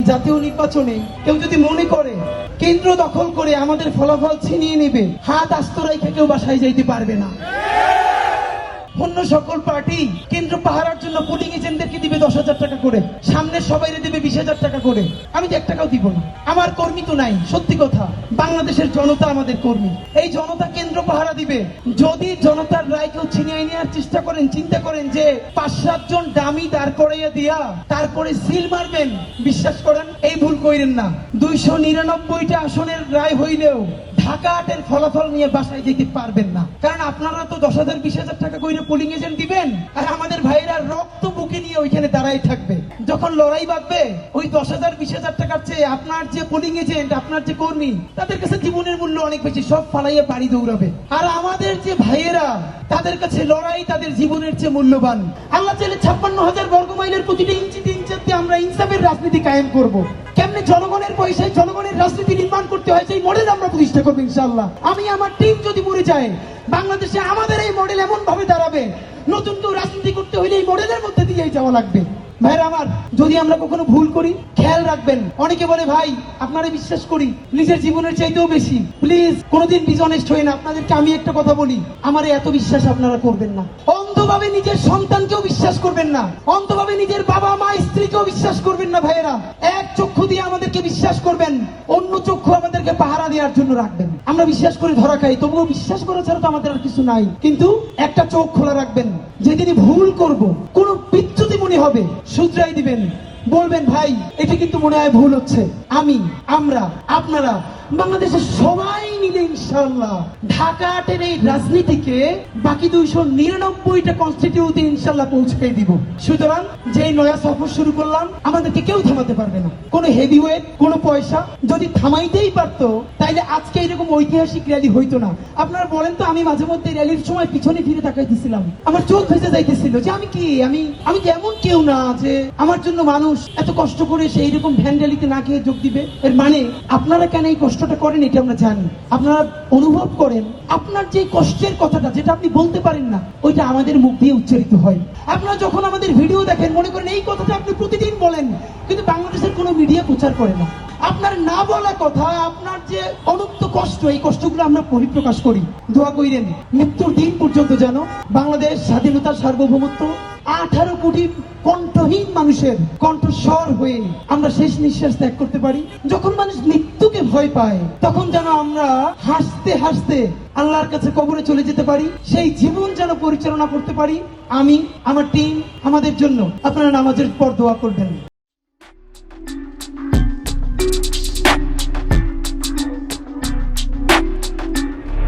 জাতীয় নির্বাচনে কেউ যদি মনে করে কেন্দ্র দখল করে আমাদের ফলাফল ছিনিয়ে নেবে, হাত আস্ত রেখে কেউ বাসায় যাইতে পারবে না। অন্য সকল পার্টি কেন্দ্র পাহারার জন্য পোলিং এজেন্টদেরকে দিবে 10,000 টাকা করে, সামনের সবাই দেবে 20,000 টাকা করে। আমি তো 1 টাকাও দিব না। আমার কর্মী তো নাই। সত্যি কথা, বাংলাদেশের জনতা আমাদের কর্মী। এই জনতা কেন্দ্র পাহারা দিবে। যদি জনতার রায় কেউ ছিনিয়ে নেওয়ার চেষ্টা করেন, চিন্তা করেন যে 5-7 জন ডামি দাঁড় করাইয়া দিয়া তারপরে সিল মারবেন, বিশ্বাস করেন এই ভুল কইরেন না। 299টা আসনের রায় হইলেও ঢাকা 8-এর ফলাফল নিয়ে বাসায় যেতে পারবেন না। কারণ আপনারা তো 10,000-20,000 টাকা করে পোলিং এজেন্ট দিবেন, আর আমাদের ভাইরা রক্ত বুকে নিয়ে ওইখানে দাঁড়াই থাকবে। যখন লড়াই বাঁধবে, ওই 10,000-20,000 টাকার চেয়ে আপনার যে পোলিং এজেন্ট, আপনার যে কর্মী, তাদের কাছে জীবনের মূল্য অনেক বেশি। সব ফালাইয়া বাড়ি দৌড়াবে। আর আমাদের যে ভাইয়েরা, তাদের কাছে লড়াই তাদের জীবনের চেয়ে মূল্যবান। আল্লাহ চাইলে 56,000 বর্গ মাইলের প্রতিটা ইঞ্চিতে ইঞ্চিতে আমরা ইনসাফের রাজনীতি কায়েম করব। কেমনে জনগণের পয়সায় জনগণের রাজনীতি নির্মাণ করতে হয়, সেই মডেল আমরা প্রতিষ্ঠা করবো ইনশাআল্লাহ। আমি আমার টিম যদি মরে যায়, বাংলাদেশে আমাদের এই মডেল এমন ভাবে দাঁড়াবে, নতুন কেউ রাজনীতি করতে হইলে এই মডেলের মধ্যে দিয়েই যাওয়া লাগবে। ভাইরা আমার, যদি আমরা কখনো ভুল করি, খেয়াল রাখবেন। অনেকে বলে ভাই আপনারা বিশ্বাস করি নিজের জীবনের চাইতেও বেশি, প্লিজ কোনোদিন ডিসঅনেস্ট হয়ে না। আপনাদেরকে আমি একটা কথা বলি, আমার এত বিশ্বাস আপনারা করবেন না। অন্ধভাবে নিজের সন্তানকেও বিশ্বাস করবেন না, অন্ধভাবে নিজের বাবা মা স্ত্রীকেও বিশ্বাস করবেন না। ভাইয়েরা, এক চক্ষু দিয়ে আমাদেরকে বিশ্বাস করবেন, অন্য চক্ষু আমাদেরকে পাহারা দেওয়ার জন্য রাখবেন। আমরা বিশ্বাস করে ধরা খাই, তবুও বিশ্বাস করা ছাড়া তো আমাদের আর কিছু নাই। কিন্তু একটা চোখ খোলা রাখবেন, যেদিনই ভুল করব, কোনো বিচ্যুতি মনে হবে, শুধরাই দিবেন, বলবেন ভাই এটা কিন্তু মনে হয় ভুল হচ্ছে। আমরা আপনারা বাংলাদেশের সবাই মিলে ইনশাআল্লাহ ঢাকা 8-এর এই রাজনীতিকে বাকি 299টা কনস্টিটিউতে ইনশাআল্লাহ পৌঁছে দিব। সুতরাং যে নয়া সফর শুরু করলাম, আমাদেরকে কেউ থামাতে পারবে না। কোনো হেভিওয়েট, কোনো পয়সা যদি থামাইতেই পারতো, তাইলে আজকে এরকম ঐতিহাসিক র্যালি হইতো না। আপনারা বলেন তো, আমি মাঝে মধ্যে র্যালির সময় পিছনে ফিরে তাকাইতেছিলাম, আমার চোখ ভেসে যাইতেছিল যে আমি কি, আমি এমন কেউ না যে আমার জন্য মানুষ এত কষ্ট করে সেই রকম ভ্যান র্যালিতে না খেয়ে যোগ দিবে। এর মানে আপনারা কেন এই কষ্টটা করেন এটা আমরা জানি। আপনারা অনুভব করেন, আপনার যে কষ্টের কথাটা যেটা আপনি বলতে পারেন না, ওইটা আমাদের মুখ দিয়ে উচ্চারিত হয়। আপনারা যখন আমাদের ভিডিও দেখেন, মনে করেন এই কথাটা আপনি প্রতিদিন বলেন, কিন্তু বাংলাদেশের কোনো মিডিয়া প্রচার করে না। আপনার না বলা কথা, আপনার যে অনুক্ত কষ্ট, এই কষ্টগুলো আমরা পরিপ্রকাশ করি। দোয়া কইরেন মৃত্যুর দিন পর্যন্ত যেন বাংলাদেশ স্বাধীনতার সার্বভৌমত্ব 18 কোটি কণ্ঠহীন মানুষের কণ্ঠস্বর হয়ে আমরা শেষ নিঃশ্বাস ত্যাগ করতে পারি। যখন মানুষ মৃত্যুকে ভয় পায়, তখন যেন আমরা হাসতে হাসতে আল্লাহর কাছে কবরে চলে যেতে পারি, সেই জীবন যেন পরিচালনা করতে পারি। আমি, আমার টিম, আমাদের জন্য আপনারা নামাজের পর দোয়া করবেন।